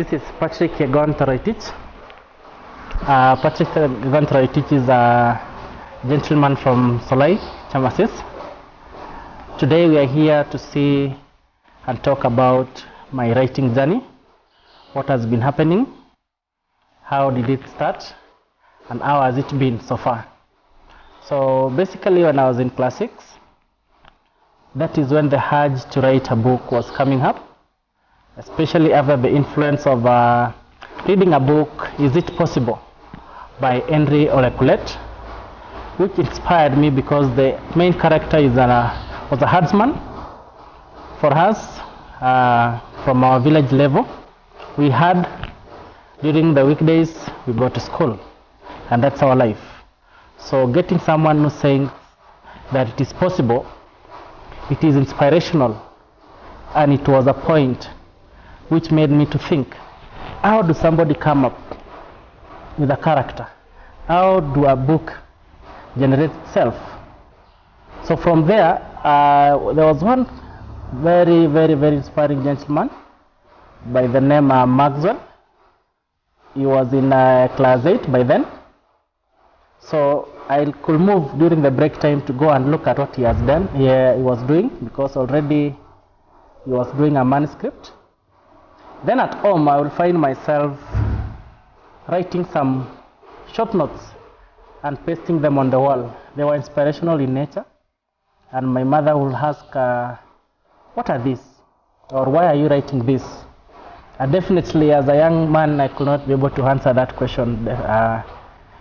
This is Patrick Yegon Toroitich. Patrick Yegon Toroitich is a gentleman from Solai, Chamasis. Today we are here to see and talk about my writing journey, what has been happening, how did it start, and how has it been so far. So basically when I was in class 6, that is when the urge to write a book was coming up, especially after the influence of reading a book, Is It Possible, by Henry Oleculet, which inspired me because the main character was a herdsman. For us, from our village level, we had, during the weekdays, we go to school, and that's our life. So getting someone who's saying that it is possible, it is inspirational, and it was a point which made me to think, how do somebody come up with a character? How do a book generate itself? So from there, there was one very inspiring gentleman by the name Maxwell. He was in class 8 by then. So I could move during the break time to go and look at what he has done. He was doing, because already he was doing a manuscript. Then at home I will find myself writing some short notes and pasting them on the wall. They were inspirational in nature, and my mother will ask, what are these? Or why are you writing this? And definitely as a young man I could not be able to answer that question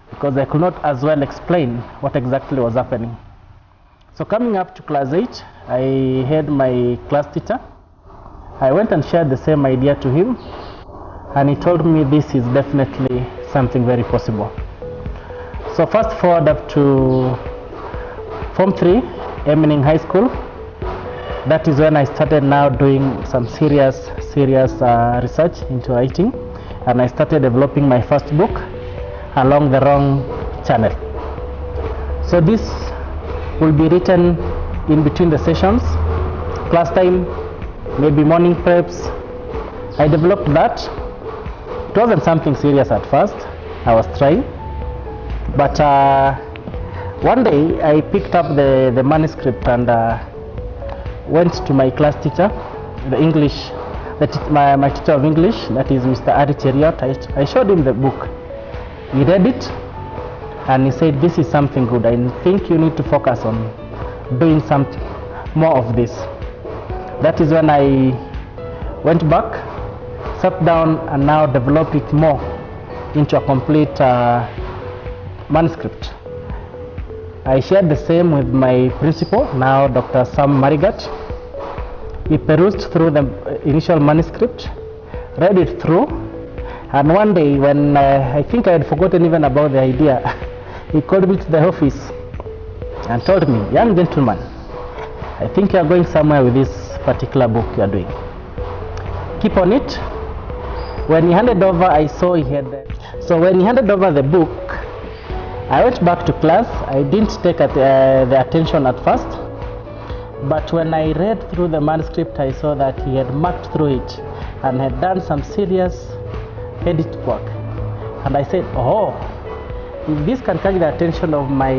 because I could not as well explain what exactly was happening. So coming up to class 8, I had my class teacher. I went and shared the same idea to him, and he told me this is definitely something very possible. So fast forward up to Form 3, Emmening High School. That is when I started now doing some serious research into writing, and I started developing my first book along the wrong channel. So this will be written in between the sessions, class time, maybe morning preps. I developed that. It wasn't something serious at first. I was trying, but one day I picked up the manuscript and went to my class teacher, the English, my teacher of English, that is Mr. Ari Cheriot. I showed him the book. He read it and he said, this is something good. I think you need to focus on doing some more of this. That is when I went back, sat down, and now developed it more into a complete manuscript. I shared the same with my principal, now Dr. Sam Marigat. He perused through the initial manuscript, read it through, and one day when I think I had forgotten even about the idea, he called me to the office and told me, young gentleman, I think you are going somewhere with this particular book you are doing. Keep on it. When he handed over, I saw he had. So when he handed over the book, I went back to class. I didn't take the attention at first, but when I read through the manuscript, I saw that he had marked through it and had done some serious edit work. And I said, oh, if this can catch the attention of my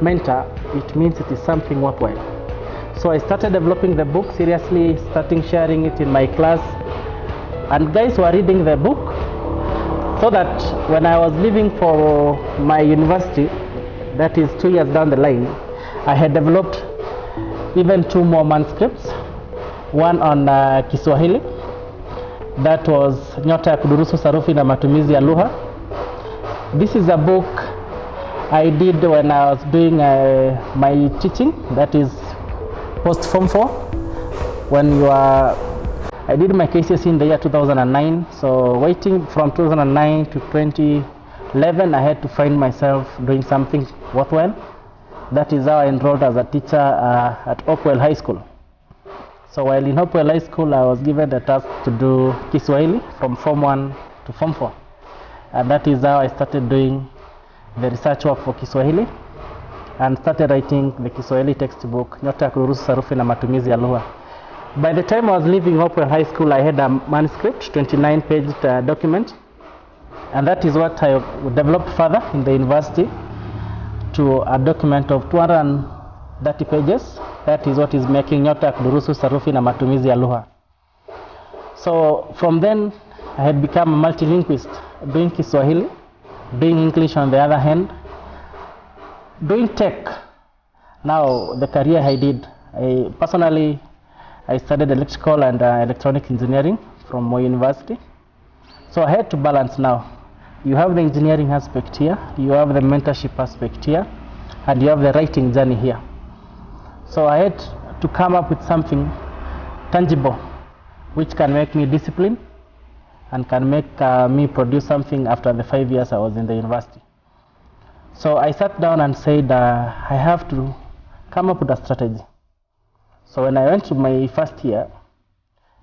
mentor, it means it is something worthwhile. So I started developing the book seriously, starting sharing it in my class, and guys were reading the book, so that when I was leaving for my university, that is 2 years down the line, I had developed even 2 more manuscripts, one on Kiswahili, that was Nyota ya Kudurusu Sarufi na Matumizi ya Lugha. This is a book I did when I was doing my teaching, that is post Form 4, when I did my KCSE in the year 2009. So waiting from 2009 to 2011, I had to find myself doing something worthwhile. That is how I enrolled as a teacher at Hopewell High School. So while in Hopewell High School, I was given the task to do Kiswahili from Form 1 to Form 4. And that is how I started doing the research work for Kiswahili, and started writing the Kiswahili textbook, Nyota ya Kudurusu Sarufi na Matumizi ya Lugha. By the time I was leaving Hopewell High School, I had a manuscript, 29-page document, and that is what I developed further in the university to a document of 230 pages. That is what is making nyota kudurusu sarufi na matumizi ya lugha. So from then I had become a multilinguist, doing Kiswahili, doing English on the other hand, doing tech. Now the career I did, I studied electrical and electronic engineering from Moi University. So I had to balance now. You have the engineering aspect here, you have the mentorship aspect here, and you have the writing journey here. So I had to come up with something tangible which can make me disciplined and can make me produce something after the 5 years I was in the university. So I sat down and said I have to come up with a strategy. So when I went to my first year,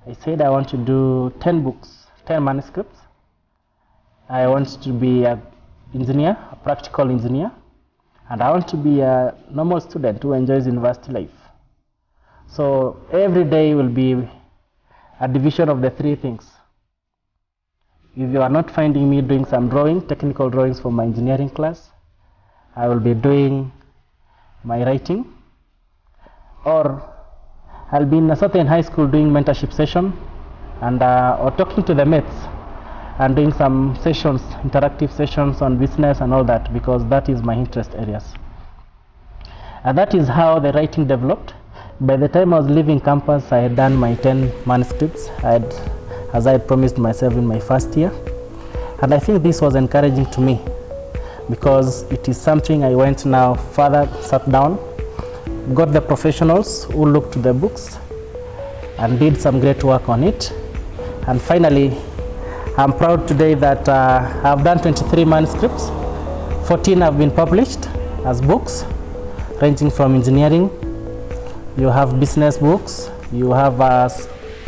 I said I want to do 10 books, 10 manuscripts. I want to be an engineer, a practical engineer, and I want to be a normal student who enjoys university life. So every day will be a division of the three things. If you are not finding me doing some drawing, technical drawings for my engineering class, I will be doing my writing, or I'll be in a certain high school doing mentorship session and or talking to the mates and doing some sessions, interactive sessions on business and all that, because that is my interest areas. And that is how the writing developed. By the time I was leaving campus, I had done my 10 manuscripts as I had promised myself in my first year. And I think this was encouraging to me because it is something I went now further, sat down, got the professionals who looked to the books and did some great work on it. And finally, I'm proud today that I've done 23 manuscripts. 14 have been published as books, ranging from engineering. You have business books, you have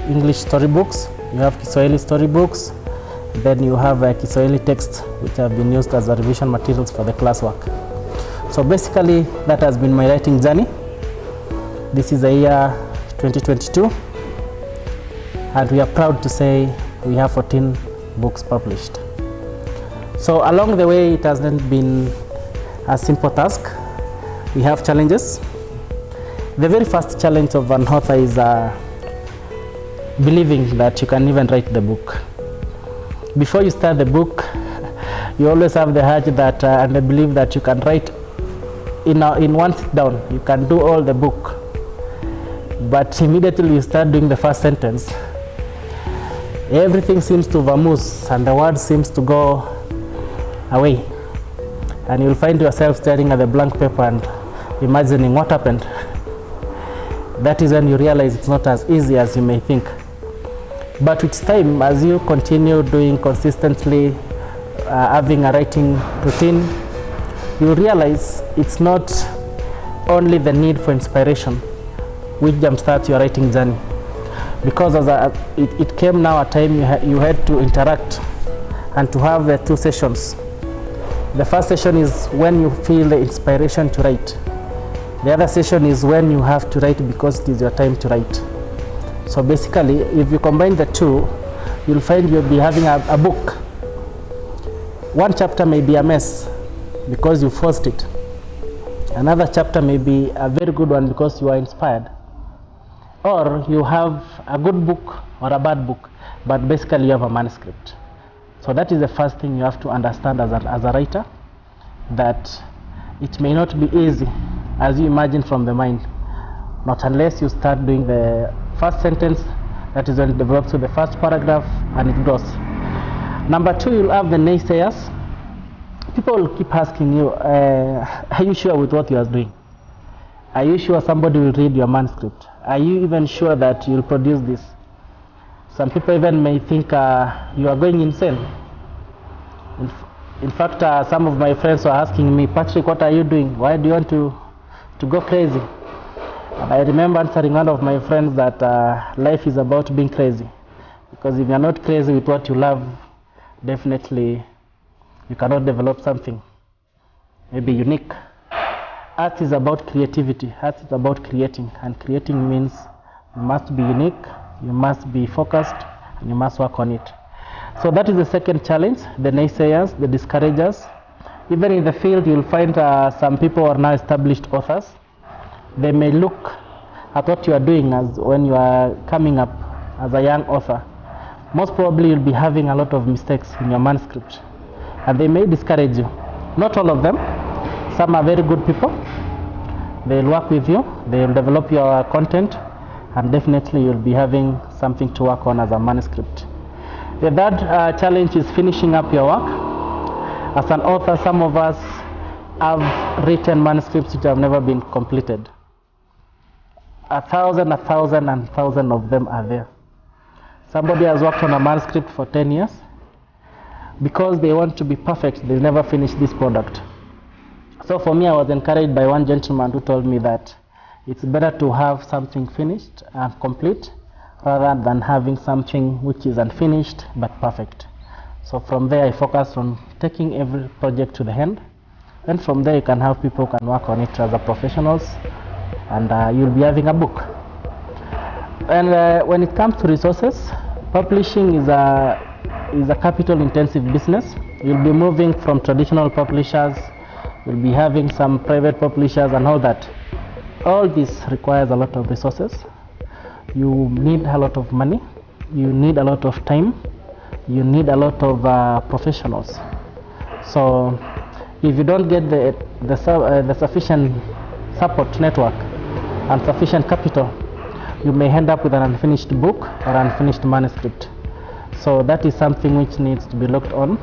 English storybooks, you have Kiswahili storybooks, then you have Kiswahili texts which have been used as revision materials for the classwork. So basically that has been my writing journey. This is the year 2022 and we are proud to say we have 14 books published. So along the way it hasn't been a simple task. We have challenges. The very first challenge of an author is believing that you can even write the book. Before you start the book, you always have the urge that and the belief that you can write in one sit down. You can do all the book. But immediately you start doing the first sentence, everything seems to vamoose and the word seems to go away. And you'll find yourself staring at the blank paper and imagining what happened. That is when you realize it's not as easy as you may think. But with time, as you continue doing consistently, having a writing routine, you realize it's not only the need for inspiration which jumpstarts your writing journey. Because it came now a time you had to interact and to have the two sessions. The first session is when you feel the inspiration to write. The other session is when you have to write because it is your time to write. So basically, if you combine the two, you'll find you'll be having a book. One chapter may be a mess because you forced it. Another chapter may be a very good one because you are inspired. Or you have a good book or a bad book, but basically you have a manuscript. So that is the first thing you have to understand as a writer, that it may not be easy as you imagine from the mind, not unless you start doing the first sentence. That is when it develops to the first paragraph and it grows. Number two, you'll have the naysayers. People will keep asking you, are you sure with what you are doing? Are you sure somebody will read your manuscript? Are you even sure that you'll produce this? Some people even may think you are going insane. In fact, some of my friends were asking me, Patrick, what are you doing? Why do you want to go crazy? And I remember answering one of my friends that life is about being crazy. Because if you're not crazy with what you love, definitely you cannot develop something maybe unique. Art is about creativity. Art is about creating, and creating means You must be unique, you must be focused, and you must work on it. So that is the second challenge, the naysayers, the discouragers. Even in the field, you'll find some people are now established authors. They may look at what you are doing as when you are coming up as a young author. Most probably you'll be having a lot of mistakes in your manuscript, and they may discourage you. Not all of them. Some are very good people. They'll work with you, they'll develop your content, and definitely you'll be having something to work on as a manuscript. The third challenge is finishing up your work. As an author, some of us have written manuscripts which have never been completed. 1,000 of them are there. Somebody has worked on a manuscript for 10 years. Because they want to be perfect, they never finish this product. So for me, I was encouraged by one gentleman who told me that it's better to have something finished and complete rather than having something which is unfinished but perfect. So from there, I focused on taking every project to the end. And from there, you can have people who can work on it as a professionals, and you'll be having a book. And when it comes to resources, publishing is a capital-intensive business. You'll be moving from traditional publishers, you'll be having some private publishers and all that. All this requires a lot of resources. You need a lot of money, you need a lot of time, you need a lot of professionals. So if you don't get the sufficient support network and sufficient capital, you may end up with an unfinished book or unfinished manuscript. So that is something which needs to be looked on.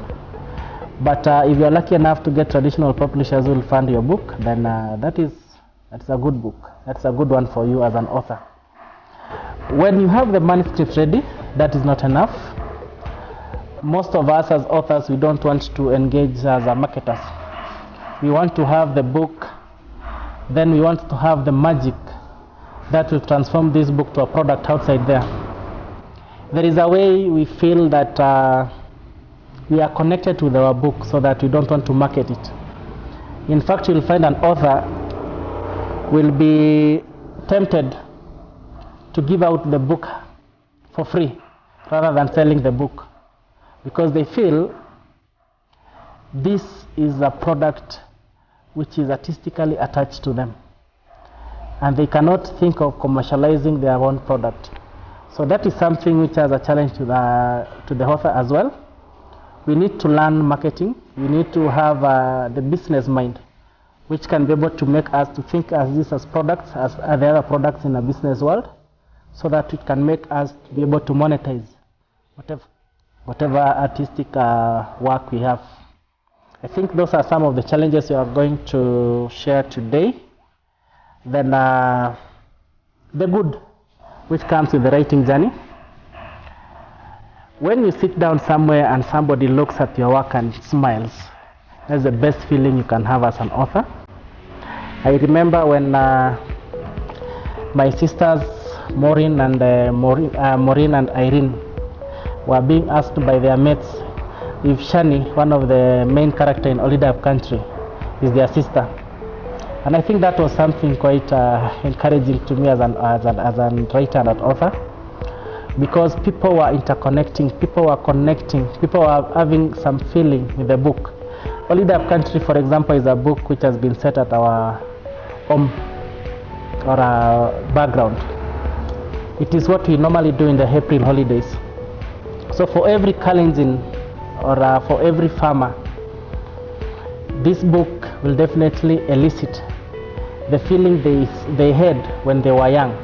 But if you're lucky enough to get traditional publishers who will fund your book, then that's a good book. That's a good one for you as an author. When you have the manuscript ready, that is not enough. Most of us as authors, we don't want to engage as marketers. We want to have the book, then we want to have the magic that will transform this book to a product outside there. There is a way we feel that we are connected with our book so that we don't want to market it. In fact, you'll find an author will be tempted to give out the book for free rather than selling the book, because they feel this is a product which is artistically attached to them, and they cannot think of commercializing their own product. So that is something which is a challenge to the author as well. We need to learn marketing. We need to have the business mind, which can be able to make us to think as this as products, as the other products in the business world, so that it can make us be able to monetize whatever artistic work we have. I think those are some of the challenges we are going to share today. Then the good which comes with the writing journey. When you sit down somewhere and somebody looks at your work and smiles, that's the best feeling you can have as an author. I remember when my sisters Maureen and Irene were being asked by their mates if Shani, one of the main characters in Holiday of Country, is their sister. And I think that was something quite encouraging to me as a writer and an author, because people were interconnecting, people were connecting, people were having some feeling with the book. Holiday of Country, for example, is a book which has been set at our home or our background. It is what we normally do in the April holidays. So for every Kalenjin or for every farmer, this book will definitely elicit the feeling they had when they were young,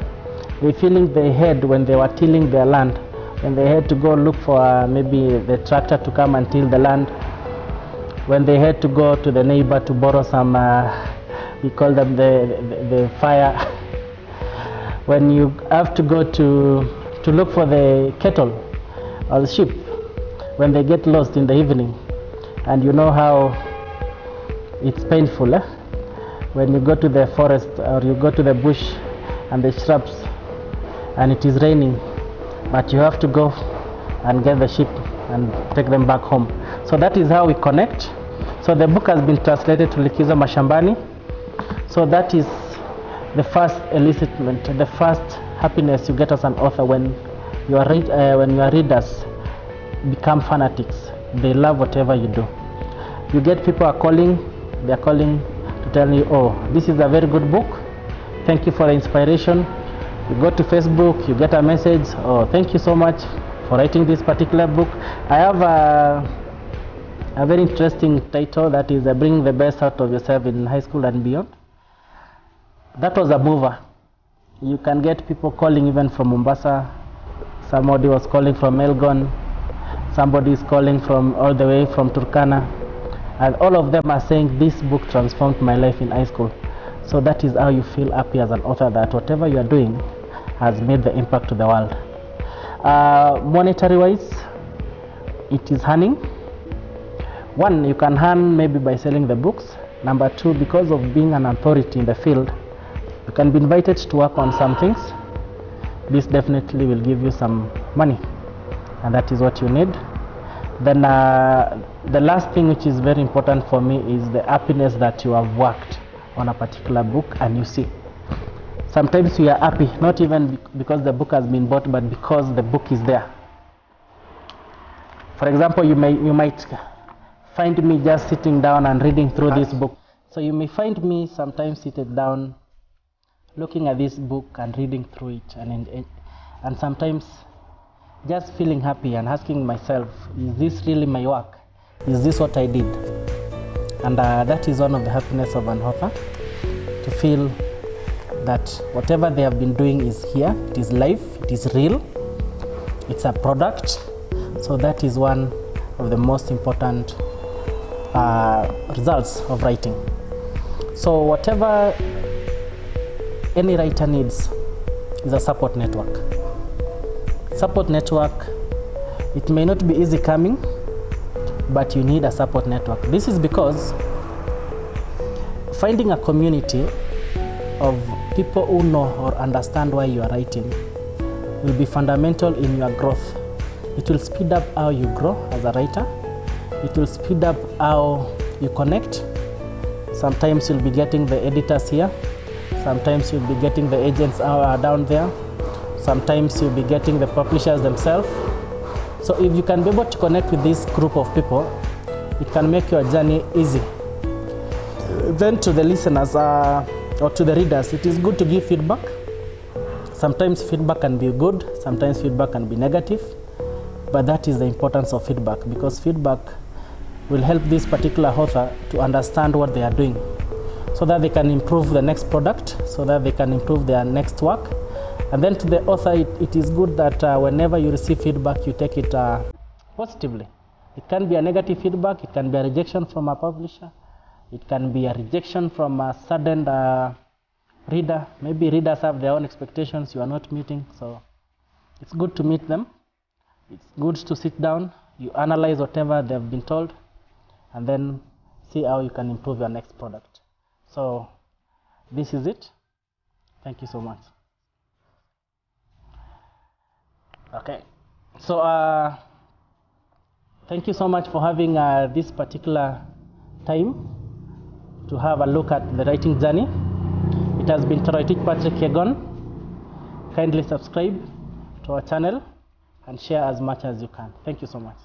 the feeling they had when they were tilling their land, when they had to go look for maybe the tractor to come and till the land, when they had to go to the neighbor to borrow some, we call them the fire, when you have to go to look for the cattle or the sheep, when they get lost in the evening, and you know how it's painful, when you go to the forest or you go to the bush and the shrubs and it is raining, but you have to go and get the sheep and take them back home. So that is how we connect. So the book has been translated to Likizo Mashambani. So that is the first elicitement, the first happiness you get as an author when your readers become fanatics. They love whatever you do. You get people are calling, they are calling to tell you, oh, this is a very good book. Thank you for the inspiration. You go to Facebook, you get a message, oh, thank you so much for writing this particular book. I have a very interesting title, that is Bring the Best Out of Yourself in High School and Beyond. That was a mover. You can get people calling even from Mombasa. Somebody was calling from Yegon. Somebody is calling from all the way from Turkana. And all of them are saying this book transformed my life in high school. So that is how you feel happy as an author, that whatever you are doing has made the impact to the world. Monetary wise, it is earning. One, you can earn maybe by selling the books. Number two, because of being an authority in the field, you can be invited to work on some things. This definitely will give you some money, and that is what you need. Then the last thing, which is very important for me, is the happiness that you have worked on a particular book and you see. Sometimes we are happy, not even because the book has been bought, but because the book is there. For example, you might find me just sitting down and reading through this book. So you may find me sometimes seated down looking at this book and reading through it, and sometimes just feeling happy and asking myself, is this really my work? Is this what I did? And that is one of the happiness of an author, to feel that whatever they have been doing is here, it is live, it is real, it's a product. So that is one of the most important results of writing. So whatever any writer needs is a support network. Support network, it may not be easy coming, but you need a support network. This is because finding a community of people who know or understand why you are writing will be fundamental in your growth. It will speed up how you grow as a writer. It will speed up how you connect. Sometimes you'll be getting the editors here. Sometimes you'll be getting the agents down there. Sometimes you'll be getting the publishers themselves. So if you can be able to connect with this group of people, it can make your journey easy. Then to the listeners or to the readers, it is good to give feedback. Sometimes feedback can be good, sometimes feedback can be negative, but that is the importance of feedback, because feedback will help this particular author to understand what they are doing, so that they can improve the next product, so that they can improve their next work. And then to the author, it is good that whenever you receive feedback, you take it positively. It can be a negative feedback, it can be a rejection from a publisher, it can be a rejection from a sudden reader. Maybe readers have their own expectations you are not meeting, so it's good to meet them. It's good to sit down, you analyze whatever they've been told, and then see how you can improve your next product. So this is it. Thank you so much. Okay, so thank you so much for having this particular time to have a look at the writing journey. It has been Toroitich Patrick Yegon. Kindly subscribe to our channel and share as much as you can. Thank you so much.